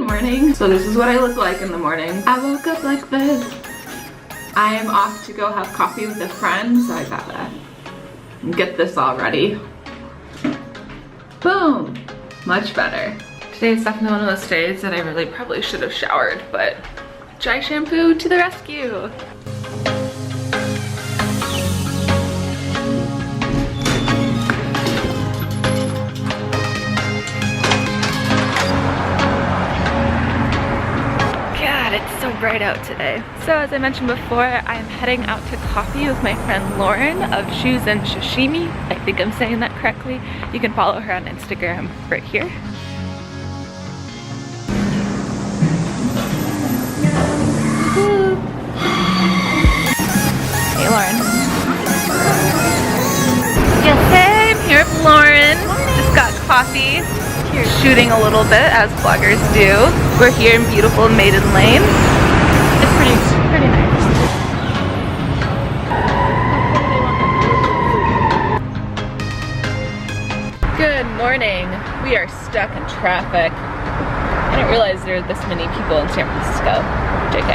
morning. So this is what I look like in the morning. I woke up like this. I am off to go have coffee with a friend, so I gotta get this all ready. Boom! Much better. Today is definitely one of those days that I really probably should have showered, but dry shampoo to the rescue. It's so bright out today. So as I mentioned before, I am heading out to coffee with my friend Lauren of Shoes and Sashimi. I think I'm saying that correctly. You can follow her on Instagram right here. Hey Lauren. Yes, hey, I'm here with Lauren. Just got coffee. Shooting a little bit, as vloggers do. We're here in beautiful Maiden Lane. It's pretty nice. Good morning. We are stuck in traffic. I didn't realize there were this many people in San Francisco. JK.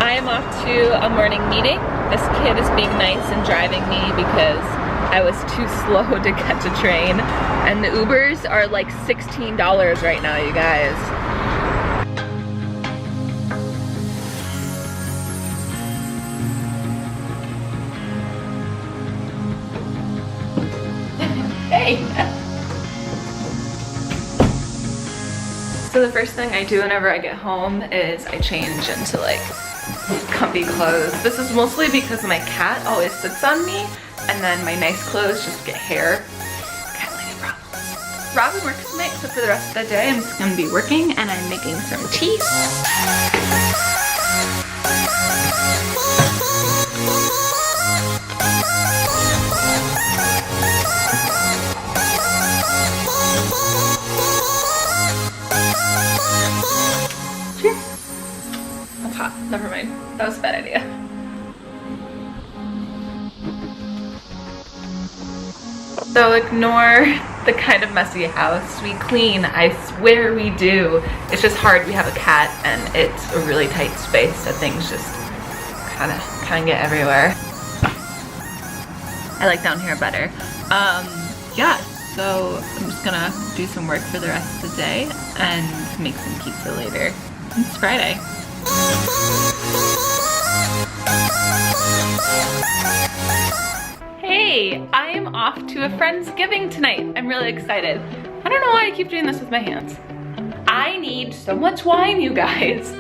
I am off to a morning meeting. This kid is being nice and driving me because I was too slow to catch a train, and the Ubers are like $16 right now, you guys. Hey! So the first thing I do whenever I get home is I change into like comfy clothes. This is mostly because my cat always sits on me, and then my nice clothes just get hair. Cat lady problems. Robin works tonight, so for the rest of the day I'm just gonna be working, and I'm making some tea. Cheers. That's hot. Never mind. That was a bad idea. So ignore the kind of messy house. We clean, I swear we do. It's just hard, we have a cat and it's a really tight space, so things just kind of get everywhere. I like down here better. Yeah, so I'm just gonna do some work for the rest of the day and make some pizza later. It's Friday. Hey, I am off to a Friendsgiving tonight. I'm really excited. I don't know why I keep doing this with my hands. I need so much wine, you guys.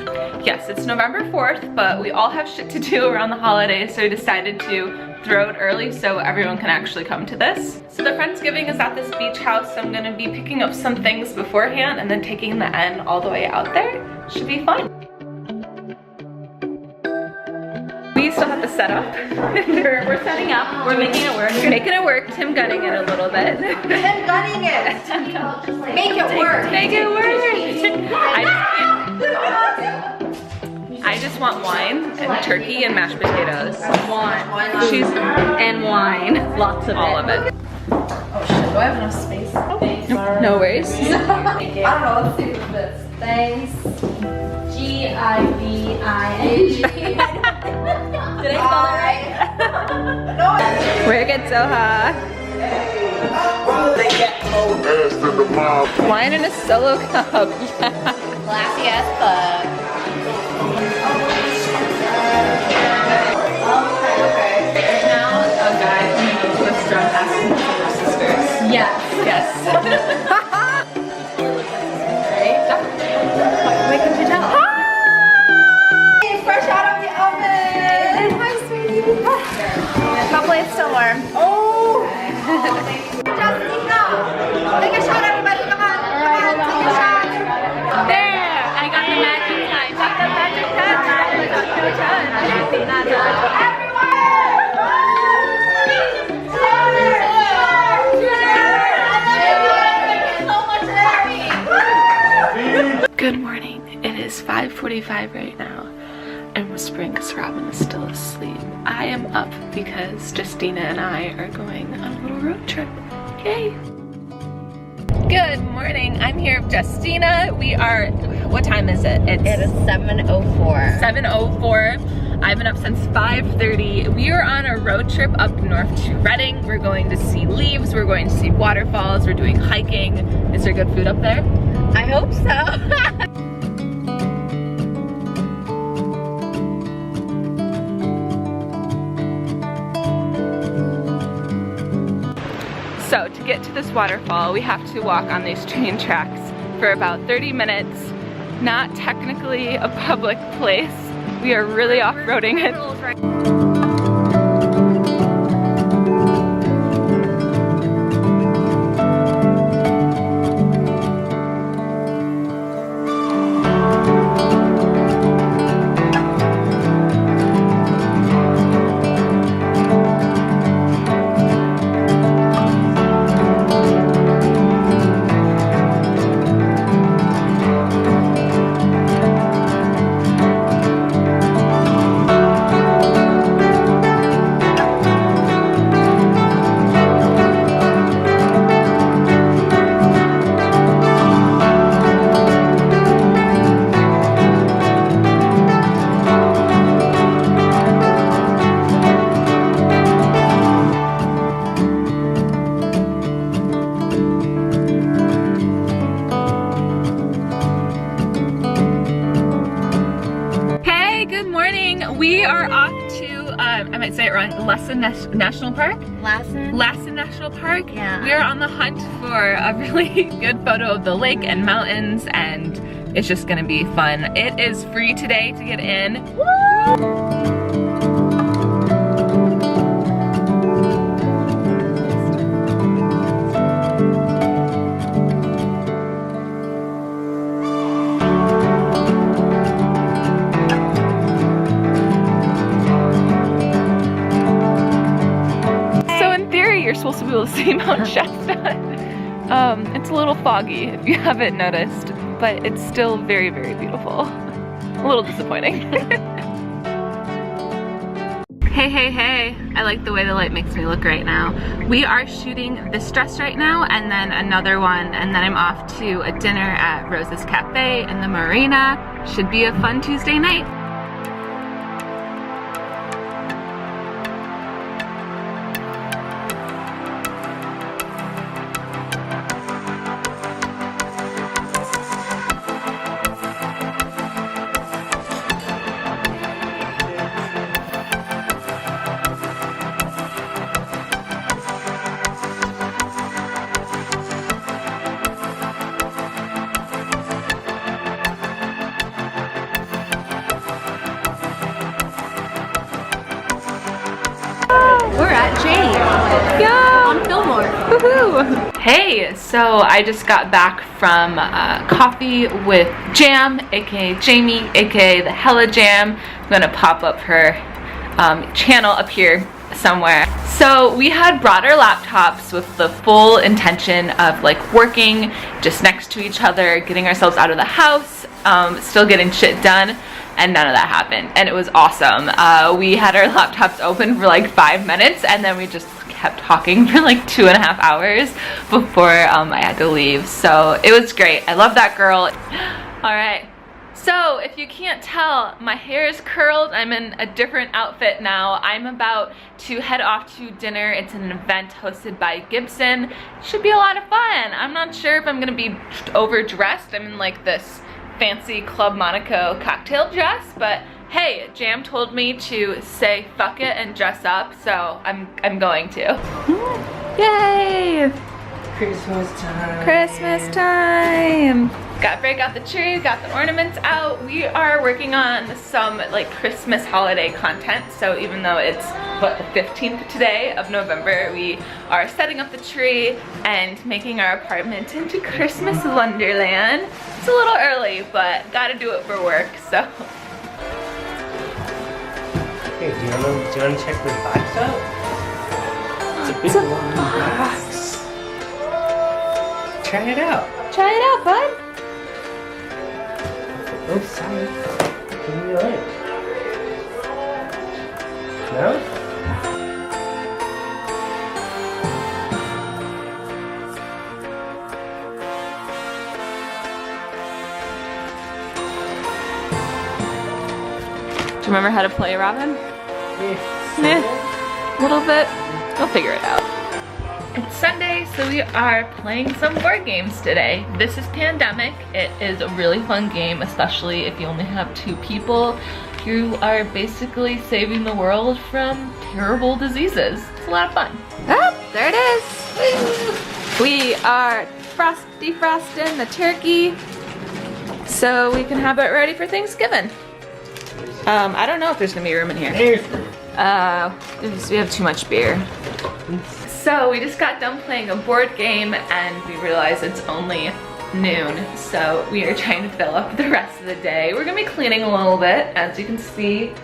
Yes, it's November 4th, but we all have shit to do around the holidays, so I decided to throw it early so everyone can actually come to this. So the Friendsgiving is at this beach house. So I'm gonna be picking up some things beforehand and then taking the N all the way out there. Should be fun. We still have to set up. We're setting up. We're making it work. Making it work. Tim gunning it a little bit. Tim gunning it. Make it work. Make it work. I just want wine and turkey and mashed potatoes. And wine. Lots of all of it. Oh shit, do I have enough space? No worries. I don't know, let's see if it fits. Thanks. G-I-V-I-N-G. Did I spell it right? No. Work it, Soha. Wine in a solo cup. Yeah. Classy as fuck. Okay. There's now a guy coming over to us drunk asking for their sisters. Yes. Yes. Right? Wait, can you tell? Hi! Fresh out of the oven! Hi, sweetie. Hopefully it's still warm. Oh! Justina! Take a shot, everybody. Come on. Come on, take a shot. There! I got the magic touch. Got the magic touch. I got the touch. Good morning. It is 5:45 right now. I'm whispering because Robin is still asleep. I am up because Justina and I are going on a little road trip. Yay! Good morning. I'm here with Justina. We are, what time is it? It is 7:04. 7:04. I've been up since 5:30. We are on a road trip up north to Redding. We're going to see leaves. We're going to see waterfalls. We're doing hiking. Is there good food up there? I hope so. So to get to this waterfall, we have to walk on these train tracks for about 30 minutes. Not technically a public place. We are really off-roading it. We are off to, I might say it wrong, Lassen National Park? Lassen National Park? Yeah. We are on the hunt for a really good photo of the lake and mountains, and it's just gonna be fun. It is free today to get in. Woo! You're supposed to be able to see Mount Shasta. It's a little foggy if you haven't noticed, but it's still very, very beautiful. A little disappointing. Hey. I like the way the light makes me look right now. We are shooting this dress right now and then another one, and then I'm off to a dinner at Rose's Cafe in the marina. Should be a fun Tuesday night. We're at Jane. Yeah. On Fillmore. Woohoo! Hey, so I just got back from coffee with Jam, aka Jamie, aka the Hella Jam. I'm gonna pop up her channel up here somewhere. So we had brought our laptops with the full intention of like working just next to each other, getting ourselves out of the house, still getting shit done. And none of that happened, and it was awesome. We had our laptops open for like 5 minutes, and then we just kept talking for like 2.5 hours before I had to leave. So it was great. I love that girl. All right. So if you can't tell, my hair is curled. I'm in a different outfit now. I'm about to head off to dinner. It's an event hosted by Gibson. Should be a lot of fun. I'm not sure if I'm gonna be overdressed. I'm in like this fancy Club Monaco cocktail dress, but hey, Jam told me to say fuck it and dress up, so I'm going to. Yay! Christmas time. Christmas time. Got to break out the tree, got the ornaments out. We are working on some like Christmas holiday content, so even though it's what, the 15th today of November, we are setting up the tree and making our apartment into Christmas Wonderland. It's a little early, but gotta do it for work, so. Hey, do you want to check the box out? It's a big box. Try it out. Try it out, bud. Oh, sorry. What do you like? No? Do you remember how to play, Robin? A little bit. We'll figure it out. It's Sunday, so we are playing some board games today. This is Pandemic. It is a really fun game, especially if you only have 2 people. You are basically saving the world from terrible diseases. It's a lot of fun. Oh, there it is. We are defrosting the turkey so we can have it ready for Thanksgiving. I don't know if there's gonna be room in here. We have too much beer. So we just got done playing a board game and we realized it's only noon. So we are trying to fill up the rest of the day. We're gonna be cleaning a little bit. As you can see,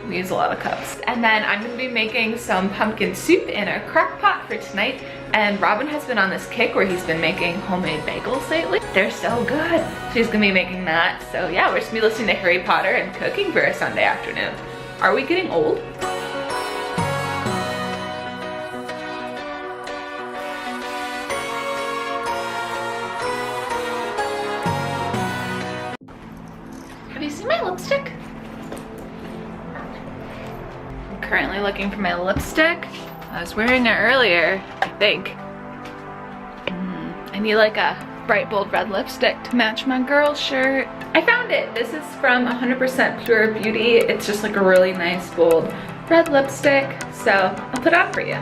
we use a lot of cups. And then I'm gonna be making some pumpkin soup in a crock pot for tonight. And Robin has been on this kick where he's been making homemade bagels lately. They're so good. She's gonna be making that. So yeah, we're just gonna be listening to Harry Potter and cooking for a Sunday afternoon. Are we getting old? Have you seen my lipstick? I'm currently looking for my lipstick. I was wearing it earlier, I think. I need like a bright bold red lipstick to match my girl shirt. I found it. This is from 100% Pure Beauty. It's just like a really nice bold red lipstick. So I'll put it on for you.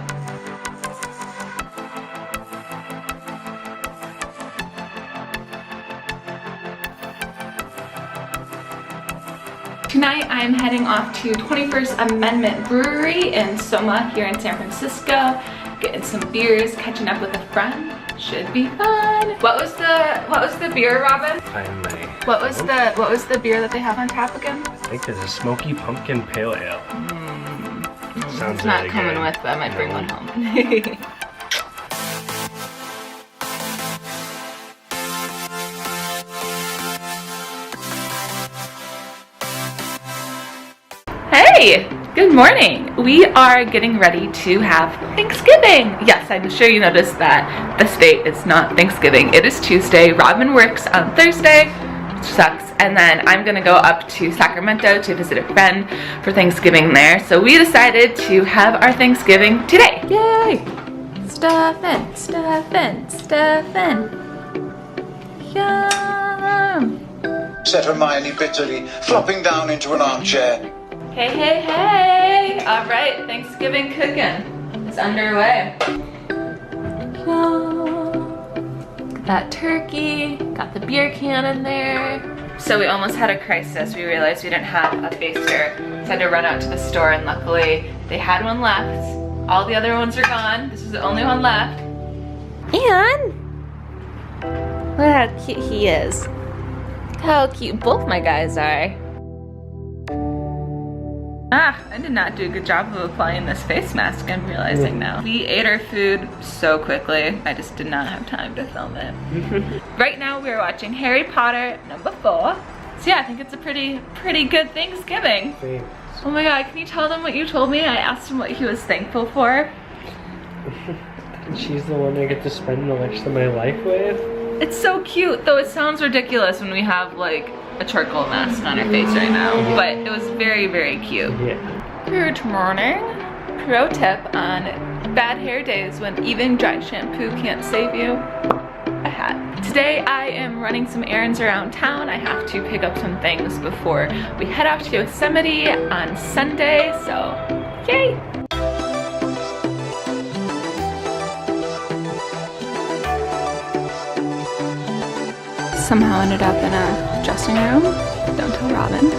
Tonight I'm heading off to 21st Amendment Brewery in Soma here in San Francisco. Getting some beers, catching up with a friend. Should be fun. What was the beer, Robin? What was the beer that they have on tap again? I think it's a smoky pumpkin pale ale. Sounds it's not really coming good. with, but I might bring one home. Hey, good morning. We are getting ready to have Thanksgiving. Yes, I'm sure you noticed that this date is not Thanksgiving. It is Tuesday. Robin works on Thursday, which sucks. And then I'm gonna go up to Sacramento to visit a friend for Thanksgiving there. So we decided to have our Thanksgiving today. Yay! Stuffing, stuffing, stuffing. Yum! Said Hermione bitterly, flopping down into an armchair. Hey, hey, hey! All right, Thanksgiving cooking is underway. Got that turkey, got the beer can in there. So we almost had a crisis. We realized we didn't have a baster. So I had to run out to the store and luckily they had one left. All the other ones are gone. This is the only one left. And look at how cute he is. Look how cute both my guys are. I did not do a good job of applying this face mask, I'm realizing now. We ate our food so quickly, I just did not have time to film it. Right now we are watching Harry Potter #4. So yeah, I think it's a pretty good Thanksgiving. Thanks. Oh my god, can you tell them what you told me? I asked him what he was thankful for. She's the one I get to spend the rest of my life with. It's so cute, though it sounds ridiculous when we have like a charcoal mask on our face right now, but it was very, very cute. Yeah. Good morning. Pro tip on bad hair days when even dry shampoo can't save you, a hat. Today I am running some errands around town. I have to pick up some things before we head off to Yosemite on Sunday, so yay! Somehow ended up in a dressing room. Don't tell Robin.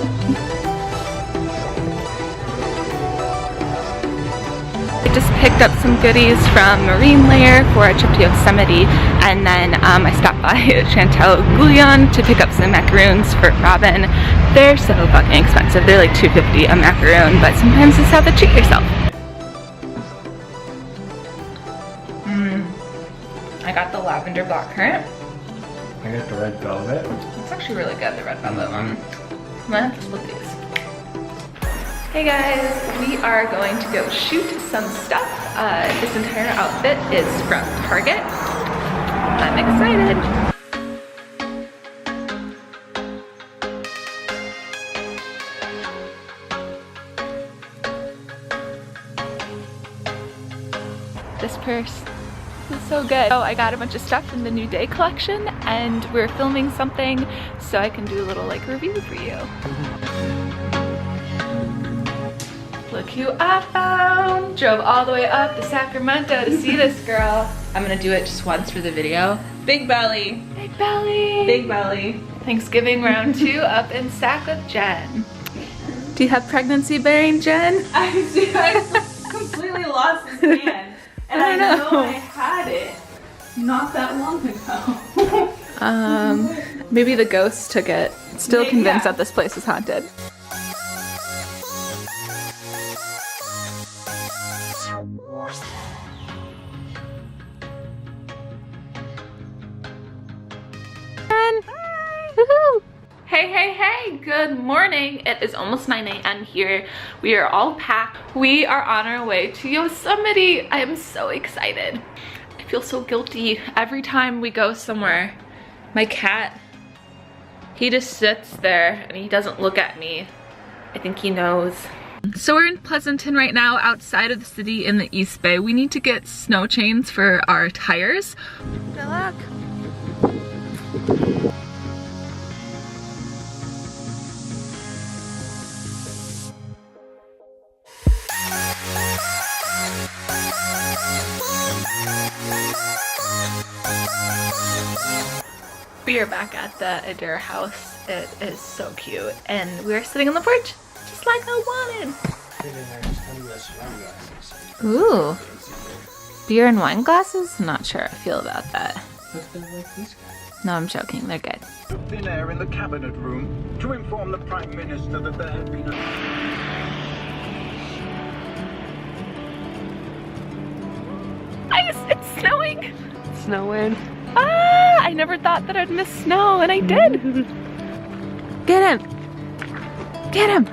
I just picked up some goodies from Marine Layer for a trip to Yosemite, and then I stopped by Chantel Goulion to pick up some macaroons for Robin. They're so fucking expensive. They're like $2.50 a macaroon, but sometimes it's how to treat yourself. I got the lavender blackcurrant. I got the red velvet. It's actually really good, the red velvet one. I'm gonna have to split these. Hey guys, we are going to go shoot some stuff. This entire outfit is from Target. I'm excited. purse. It's so good. Oh, I got a bunch of stuff in the New Day collection and we're filming something so I can do a little like review for you. Look who I found. Drove all the way up to Sacramento to see this girl. I'm gonna do it just once for the video. Big belly. Big belly. Big belly. Thanksgiving round 2 up in Sac with Jen. Do you have pregnancy bearing, Jen? I do. I completely lost this man. And I know I had it not that long ago. Maybe the ghost took it. Still convinced that this place is haunted. Woohoo! Hey, hey, hey, good morning. It is almost 9 a.m. here. We are all packed. We are on our way to Yosemite. I am so excited. I feel so guilty every time we go somewhere. My cat, he just sits there and he doesn't look at me. I think he knows. So we're in Pleasanton right now, outside of the city in the East Bay. We need to get snow chains for our tires. Good luck. We are back at the Adair house. It is so cute. And we're sitting on the porch, just like I wanted. Ooh. Beer and wine glasses? Not sure I feel about that. No, I'm joking. They're good. Thin air in the cabinet room to inform the Prime Minister that there had been Ice! It's snowing! It's snowing. Ah! I never thought that I'd miss snow, and I did! Get him! Get him!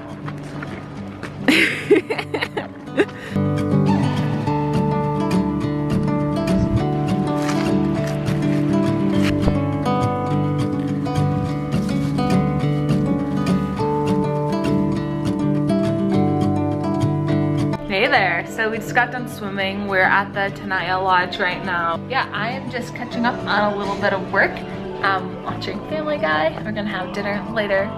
Hey there, so we just got done swimming. We're at the Tenaya Lodge right now. Yeah, I am just catching up on a little bit of work. Watching Family Guy. We're gonna have dinner later.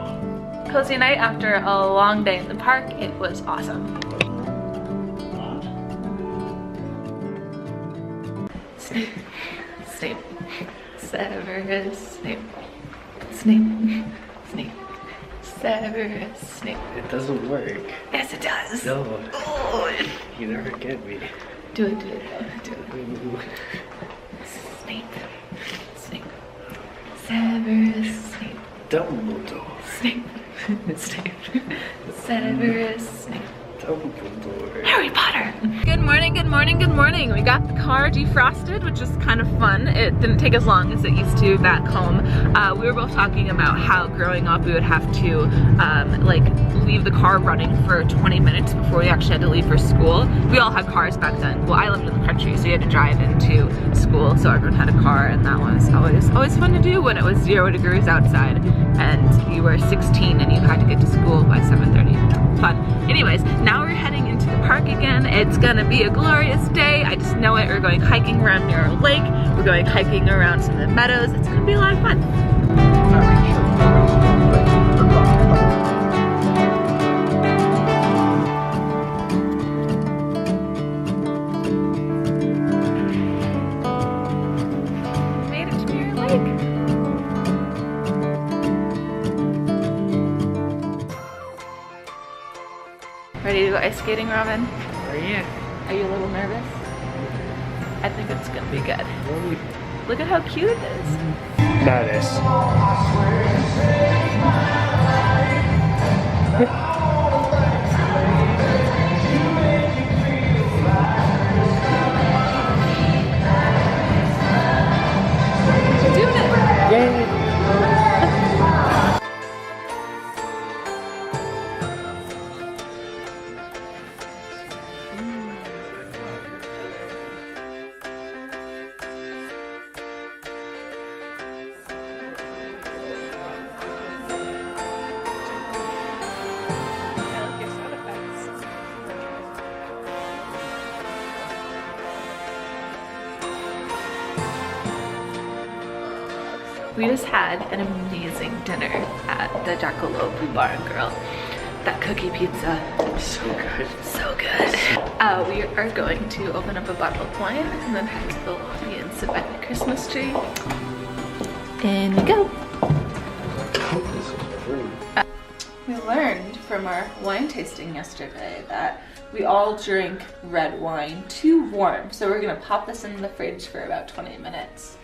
Cozy night after a long day in the park. It was awesome. Snape, Snape, Severus Snape, Snape, Snape. Severus Snape. It doesn't work. Yes, it does. No. Oh. You never get me. Do it, do it, do it. Snape, Snape, Severus Snape. Dumbledore. Snape, Snape, Severus Snape. Dumbledore. Harry Potter. Good morning, good morning, good morning. We got the car defrosted, which is kind of fun. It didn't take as long as it used to back home. We were both talking about how growing up we would have to like leave the car running for 20 minutes before we actually had to leave for school. We all had cars back then. Well, I lived in the country, so you had to drive into school, so everyone had a car, and that was always fun to do when it was 0 degrees outside and you were 16 and you had to get to school by 7:30. Fun. Anyways, now we're heading into the park again. It's gonna be a glorious day. I just know it. We're going hiking around Mirror Lake. We're going hiking around some of the meadows. It's gonna be a lot of fun. Made it to Mirror Lake. Ready to go ice skating, Robin? Oh yeah. Are you a little nervous? I think it's gonna be good. Look at how cute it is. That is. You're doing it! Yay! We just had an amazing dinner at the Jackalope Bar and Grill. That cookie pizza. So good. So good. We are going to open up a bottle of wine and then head to the lobby and sit by the Christmas tree. In we go. We learned from our wine tasting yesterday that we all drink red wine too warm. So we're gonna pop this in the fridge for about 20 minutes.